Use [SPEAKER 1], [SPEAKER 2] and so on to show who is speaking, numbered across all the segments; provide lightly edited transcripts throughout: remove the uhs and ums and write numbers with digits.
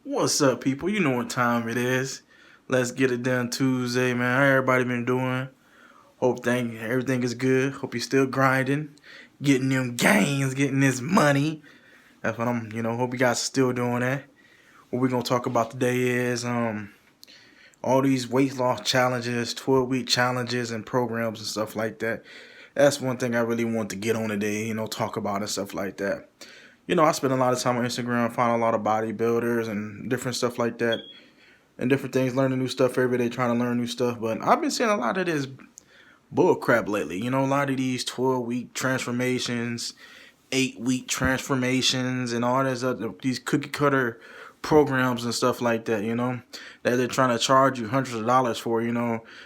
[SPEAKER 1] What's up, people? You know what time it is. Let's get it done Tuesday, man. How everybody been doing? Hope everything is good. Hope you're still grinding, getting them gains, getting this money. That's what hope you guys are still doing that. What we're gonna talk about today is all these weight loss challenges, 12-week challenges and programs and stuff like that. That's one thing I really want to get on today, talk about and stuff like that. I spend a lot of time on Instagram, find a lot of bodybuilders and different stuff like that and different things, learning new stuff every day, trying to learn new stuff. But I've been seeing a lot of this bull crap lately. A lot of these 12-week transformations, 8-week transformations, and all these cookie cutter programs and stuff like that, that they're trying to charge you hundreds of dollars for,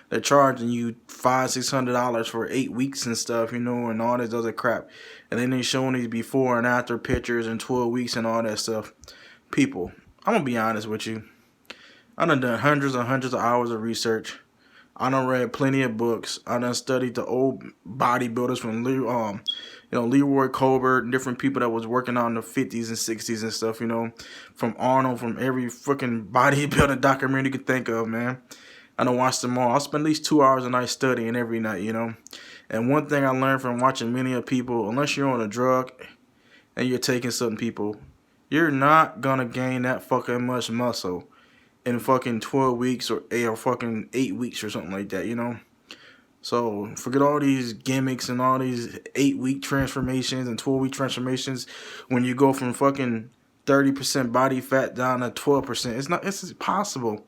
[SPEAKER 1] they're charging you $500-$600 for 8 weeks and stuff, and all this other crap. And then they're showing these before and after pictures and 12 weeks and all that stuff. People, I'm gonna be honest with you. I done hundreds and hundreds of hours of research. I done read plenty of books. I done studied the old bodybuilders from Leroy Colbert and different people that was working out in the 50s and 60s and stuff, from Arnold, from every freaking bodybuilding documentary you could think of, man. I done watched them all. I spend at least 2 hours a night studying every night, And one thing I learned from watching many of people, unless you're on a drug and you're taking certain people, you're not gonna gain that fucking much muscle in fucking 12 weeks or fucking 8 weeks or something like that, So forget all these gimmicks and all these 8-week transformations and 12-week transformations when you go from fucking 30% body fat down to 12%. It's impossible.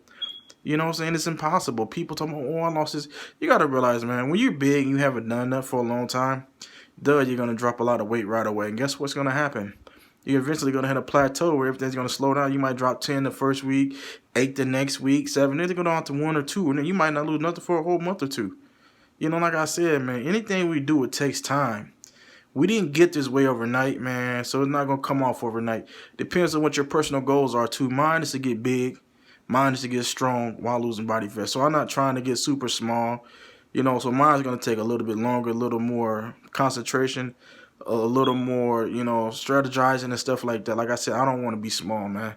[SPEAKER 1] You know what I'm saying? It's impossible. People talk about, I lost this. You got to realize, man, when you're big and you haven't done that for a long time, you're going to drop a lot of weight right away. And guess what's going to happen? You're eventually going to hit a plateau where everything's going to slow down. You might drop 10 the first week, 8 the next week, 7. Then they go down to 1 or 2. And then you might not lose nothing for a whole month or two. Like I said, man, anything we do, it takes time. We didn't get this way overnight, man. So it's not going to come off overnight. Depends on what your personal goals are, too. Mine is to get big. Mine is to get strong while losing body fat. So I'm not trying to get super small. So mine's going to take a little bit longer, a little more concentration, a little more, strategizing and stuff like that. Like I said, I don't want to be small, man.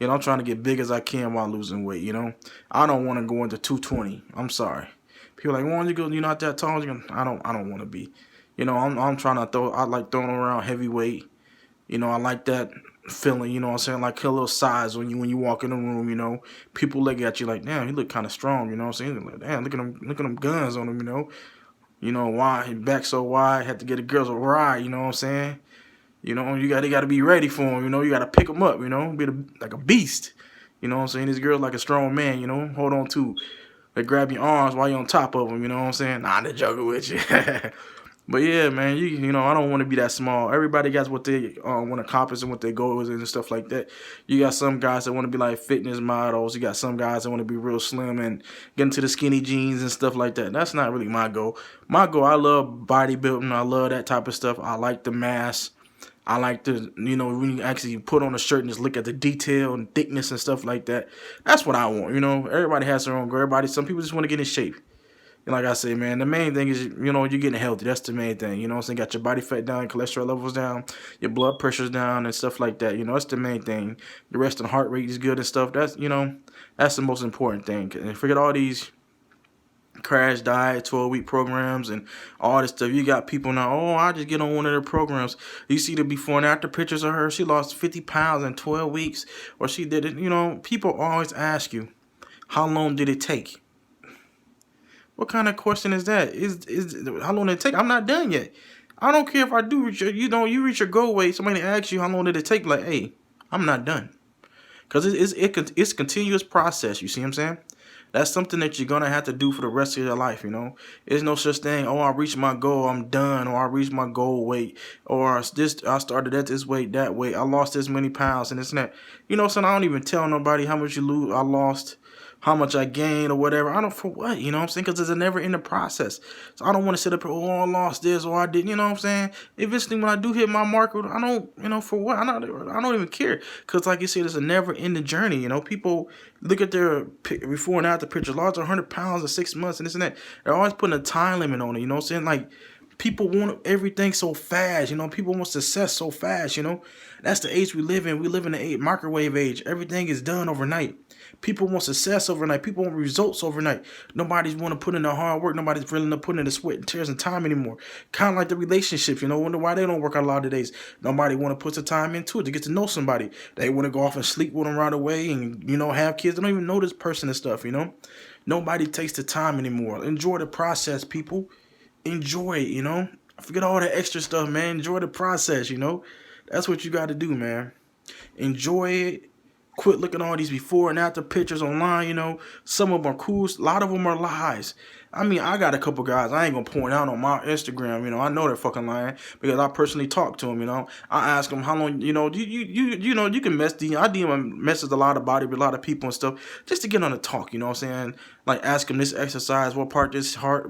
[SPEAKER 1] I'm trying to get big as I can while losing weight, I don't want to go into 220. I'm sorry. People are like, well, you're not that tall. I don't want to be. I'm trying to I like throwing around heavyweight. I like that feeling, what I'm saying? Like a little size when you walk in the room, people look at you like, damn, he look kind of strong, what I'm saying? Like, damn, look at them guns on him, why his back so wide, had to get the girls a ride, what I'm saying? They got to be ready for him, you got to pick him up, be like a beast, what I'm saying? This girl's like a strong man, hold on to. They grab your arms while you're on top of them, what I'm saying? Nah, they're joking with you. But yeah, man, I don't want to be that small. Everybody got what they want to accomplish and what their goals and stuff like that. You got some guys that want to be like fitness models. You got some guys that want to be real slim and get into the skinny jeans and stuff like that. That's not really my goal. My goal, I love bodybuilding. I love that type of stuff. I like the mass. I like to, when you actually put on a shirt and just look at the detail and thickness and stuff like that. That's what I want, Everybody has their own goal. Some people just want to get in shape. And like I say, man, the main thing is, you're getting healthy. That's the main thing. So you got your body fat down, cholesterol levels down, your blood pressure's down and stuff like that. That's the main thing. The rest of the heart rate is good and stuff. That's the most important thing. And forget all these crash diet, 12-week programs and all this stuff. You got people now, I just get on one of their programs. You see the before and after pictures of her. She lost 50 pounds in 12 weeks. Or she did it. People always ask you, how long did it take? What kind of question is that? Is how long did it take? I'm not done yet. I don't care if I do reach you reach your goal weight. Somebody asks you how long did it take? Like, hey, I'm not done. Because it's continuous process. You see what I'm saying? That's something that you're going to have to do for the rest of your life, There's no such thing, I reached my goal, I'm done, or I reached my goal weight, or I started at this weight, that weight, I lost this many pounds, and this and that. So I don't even tell nobody how much I lost, how much I gained or whatever. I don't, for what, what I'm saying? Because it's a never ending process. So I don't want to sit up here, I lost this or I didn't, what I'm saying? Eventually when I do hit my mark, I don't, for what? I don't even care. Because like you said, it's a never ending journey, People look at their before and after pictures, lost 100 pounds in 6 months and this and that. They're always putting a time limit on it, what I'm saying? Like, People want everything so fast, you know. People want success so fast, you know. That's the age we live in. We live in the microwave age. Everything is done overnight. People want success overnight. People want results overnight. Nobody's want to put in the hard work. Nobody's willing to put in the sweat and tears and time anymore. Kind of like the relationships, you know. Wonder why they don't work out a lot of days. Nobody want to put the time into it to get to know somebody. They want to go off and sleep with them right away and, you know, have kids. They don't even know this person and stuff, you know. Nobody takes the time anymore. Enjoy the process, people. Enjoy it, you know. Forget all the extra stuff, man. Enjoy the process, you know. That's what you got to do, man. Enjoy it. Quit looking at all these before and after pictures online, you know. Some of them are cool. A lot of them are lies. I mean, I got a couple guys I ain't going to point out on my Instagram, you know. I know they're fucking lying because I personally talk to them, you know. I ask them how long, you know, you know, you can I DM message a lot of people and stuff just to get on the talk, you know what I'm saying? Like ask them this exercise, what exercise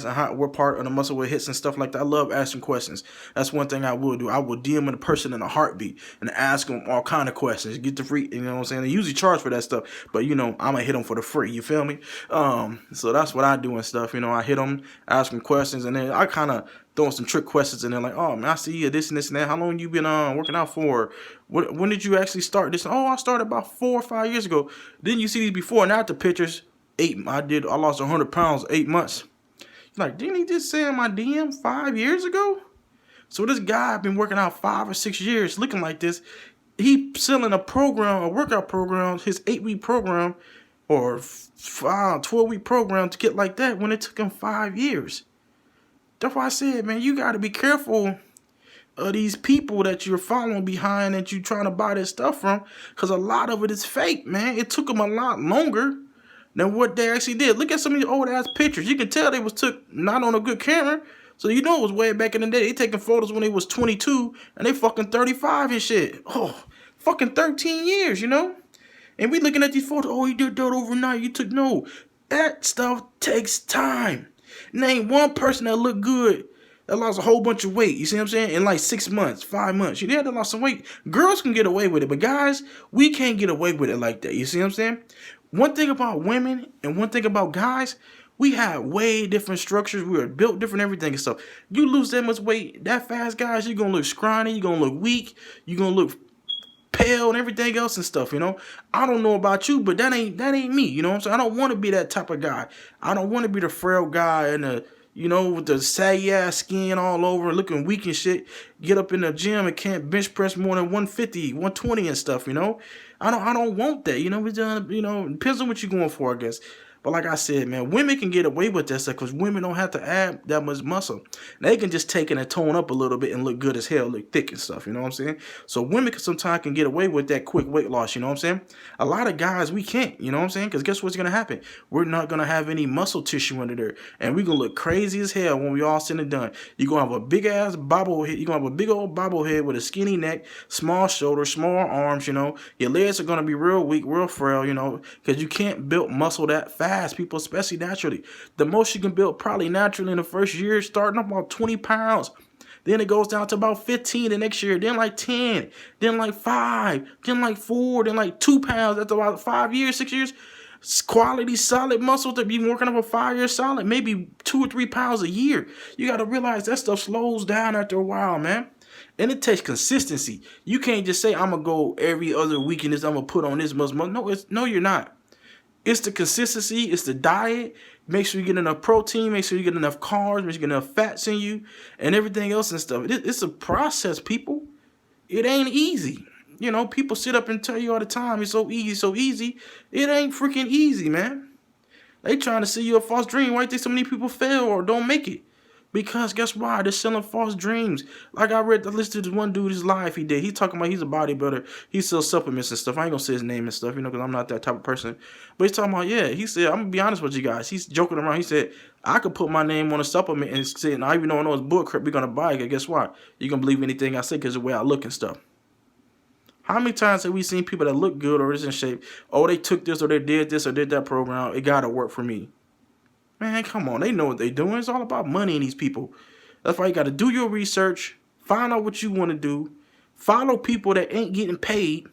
[SPEAKER 1] and what part of the muscle it hits and stuff like that. I love asking questions. That's one thing I will do. I will DM a person in a heartbeat and ask them all kind of questions. Get the free, you know what I'm saying? They usually charge for that stuff, but you know, I'm gonna hit them for the free. You feel me? So that's what I do and stuff. You know, I hit them, ask them questions, and then I kind of throwing some trick questions in there, like, oh man, I see you this and this and that. How long you been working out for? When did you actually start this? Oh, I started about 4 or 5 years ago. Didn't you see these before and after pictures? I lost 100 pounds 8 months. Like, didn't he just say in my DM 5 years ago? So this guy been working out 5 or 6 years, looking like this. He selling a workout program, his 8-week program or 12-week program to get like that when it took him 5 years. That's why I said, man, you got to be careful of these people that you're following behind that you're trying to buy this stuff from, because a lot of it is fake, man. It took them a lot longer than what they actually did. Look at some of these old ass pictures. You can tell they was took not on a good camera. So you know it was way back in the day. They taking photos when they was 22 and they fucking 35 and shit. Oh, fucking 13 years, you know? And we looking at these photos. Oh, you did that overnight. No. That stuff takes time. Name one person that looked good that lost a whole bunch of weight. You see what I'm saying? In like 6 months, 5 months. You had to lost some weight. Girls can get away with it, but guys, we can't get away with it like that. You see what I'm saying? One thing about women and one thing about guys, we have way different structures. We are built different, everything and stuff. You lose that much weight that fast, guys, you're going to look scrawny. You're going to look weak. You're going to look pale and everything else and stuff, you know. I don't know about you, but that ain't me, you know what I'm saying? I don't want to be that type of guy. I don't want to be the frail guy and the, you know, with the saggy ass skin all over, looking weak and shit. Get up in the gym and can't bench press more than 150, 120 and stuff, you know. I don't want that, you know. We done, you know, depends on what you're going for, I guess. But like I said, man, women can get away with that stuff because women don't have to add that much muscle. They can just take it and tone up a little bit and look good as hell, look thick and stuff, you know what I'm saying? So women can sometimes get away with that quick weight loss, you know what I'm saying? A lot of guys, we can't, you know what I'm saying? Because guess what's going to happen? We're not going to have any muscle tissue under there. And we're going to look crazy as hell when we all said and done. You're going to have a big ass bobblehead. You're going to have a big old bobblehead with a skinny neck, small shoulders, small arms, you know? Your legs are going to be real weak, real frail, you know? Because you can't build muscle that fast. People, especially naturally. The most you can build probably naturally in the first year, starting up about 20 pounds. Then it goes down to about 15 the next year. Then like 10. Then like 5. Then like 4. Then like 2 pounds. After about 5 years, 6 years. Quality, solid muscle to be working up a 5 year solid. Maybe 2 or 3 pounds a year. You got to realize that stuff slows down after a while, man. And it takes consistency. You can't just say, I'm going to go every other week and I'm going to put on this much muscle. No, you're not. It's the consistency. It's the diet. Make sure you get enough protein. Make sure you get enough carbs. Make sure you get enough fats in you and everything else and stuff. It's a process, people. It ain't easy. You know, people sit up and tell you all the time, it's so easy, so easy. It ain't freaking easy, man. They trying to sell you a false dream. Why do you think so many people fail or don't make it? Because guess why? They're selling false dreams. Like I listened to this one dude, his live he did. He's talking about he's a bodybuilder. He sells supplements and stuff. I ain't gonna say his name and stuff, you know, because I'm not that type of person. But he's talking about, yeah, he said, I'm gonna be honest with you guys. He's joking around. He said, I could put my name on a supplement and say, and I even though I know it's bullcrap, we're gonna buy it. Guess what? You're gonna believe anything I say because of the way I look and stuff. How many times have we seen people that look good or is in shape? Oh, they took this or they did this or did that program. It gotta work for me. Man, come on. They know what they're doing. It's all about money in these people. That's why you got to do your research. Find out what you want to do. Follow people that ain't getting paid.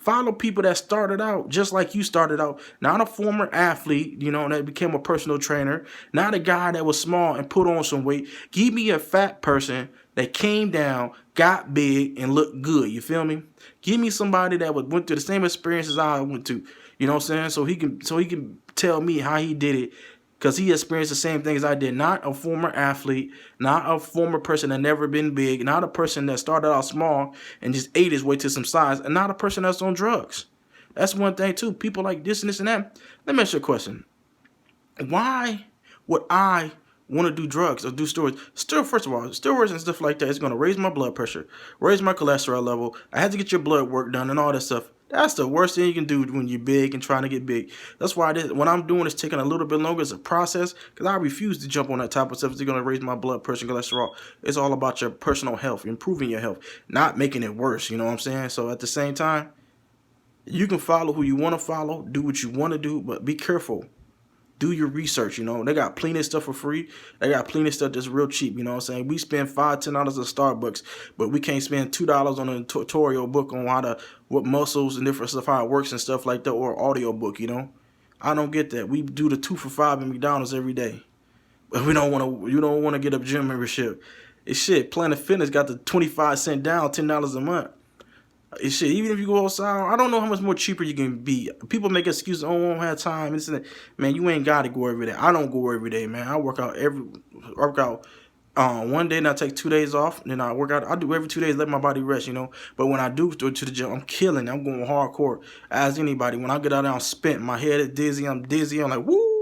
[SPEAKER 1] Follow people that started out just like you started out. Not a former athlete, you know, that became a personal trainer. Not a guy that was small and put on some weight. Give me a fat person that came down, got big, and looked good. You feel me? Give me somebody that went through the same experiences I went to. You know what I'm saying? So he can tell me how he did it, because he experienced the same things I did. Not a former athlete, not a former person that never been big, not a person that started out small and just ate his way to some size, and not a person that's on drugs. That's one thing too. People like this and this and that. Let me ask you a question. Why would I want to do drugs or do steroids? First of all, steroids and stuff like that is going to raise my blood pressure, raise my cholesterol level. I had to get your blood work done and all that stuff. That's the worst thing you can do when you're big and trying to get big. That's why what I'm doing is taking a little bit longer as a process, because I refuse to jump on that type of stuff. It's going to raise my blood pressure and cholesterol. It's all about your personal health, improving your health, not making it worse. You know what I'm saying? So at the same time, you can follow who you want to follow, do what you want to do, but be careful. Do your research, you know. They got plenty of stuff for free. They got plenty of stuff that's real cheap, you know what I'm saying? We spend $5, $10 at Starbucks, but we can't spend $2 on a tutorial book on what muscles and different stuff, how it works and stuff like that, or an audio book, you know. I don't get that. We do the 2 for $5 at McDonald's every day. But you don't want to get a gym membership. It's shit. Planet Fitness got the 25 cents down, $10 a month. It's shit. Even if you go outside, I don't know how much more cheaper you can be. People make excuses. Oh, I don't have time. Man, you ain't got to go every day. I don't go every day, man. I work out one day and I take 2 days off. Then I work out. I do every 2 days, let my body rest, you know. But when I do go to the gym, I'm killing. I'm going hardcore. As anybody, when I get out there, I'm spent. My head is dizzy. I'm dizzy. I'm like, woo.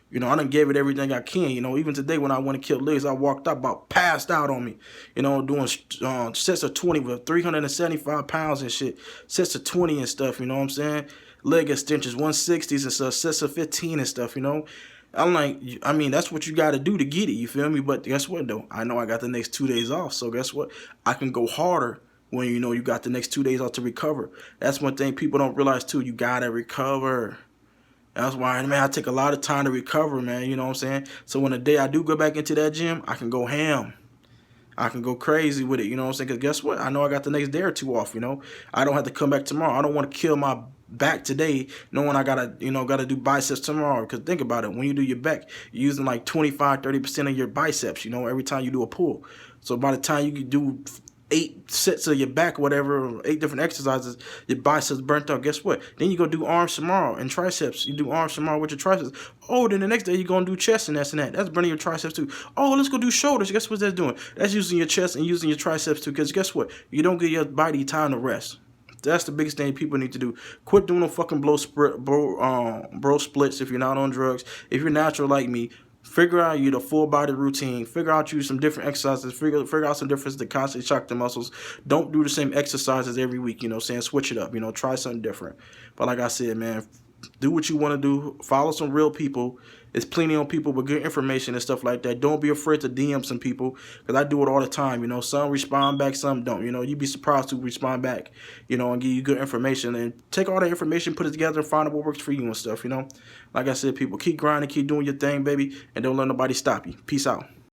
[SPEAKER 1] You know, I done gave it everything I can. You know, even today when I went to kill legs, I walked up about passed out on me. You know, doing sets of 20 with 375 pounds and shit. Sets of 20 and stuff, you know what I'm saying? Leg extensions, 160s and stuff. Sets of 15 and stuff, you know? I'm like, I mean, that's what you got to do to get it, you feel me? But guess what, though? I know I got the next 2 days off. So guess what? I can go harder when, you know, you got the next 2 days off to recover. That's one thing people don't realize, too. You got to recover. That's why, man, I take a lot of time to recover, man, you know what I'm saying? So when the day I do go back into that gym, I can go ham. I can go crazy with it, you know what I'm saying? Because guess what? I know I got the next day or two off, you know? I don't have to come back tomorrow. I don't want to kill my back today knowing I got to do biceps tomorrow. Because think about it. When you do your back, you're using like 25-30% of your biceps, you know, every time you do a pull. So by the time you can do 8 sets of your back, whatever, 8 different exercises, your biceps burnt out. Guess what? Then you go do arms tomorrow and triceps. You do arms tomorrow with your triceps. Oh, then the next day you're going to do chest and that's and that. That's burning your triceps too. Oh, let's go do shoulders. Guess what that's doing? That's using your chest and using your triceps too. Because guess what? You don't give your body time to rest. That's the biggest thing people need to do. Quit doing no fucking bro splits if you're not on drugs. If you're natural like me, figure out you the full body routine. Figure out you some different exercises. Figure out some difference to constantly shock the muscles. Don't do the same exercises every week, you know what I'm saying? Switch it up, you know, try something different. But like I said, man, do what you want to do. Follow some real people. There's plenty of people with good information and stuff like that. Don't be afraid to DM some people, because I do it all the time, you know. Some respond back, some don't, you know. You'd be surprised who respond back, you know, and give you good information. And take all that information, put it together, and find out what works for you and stuff, you know. Like I said, people, keep grinding, keep doing your thing, baby, and don't let nobody stop you. Peace out.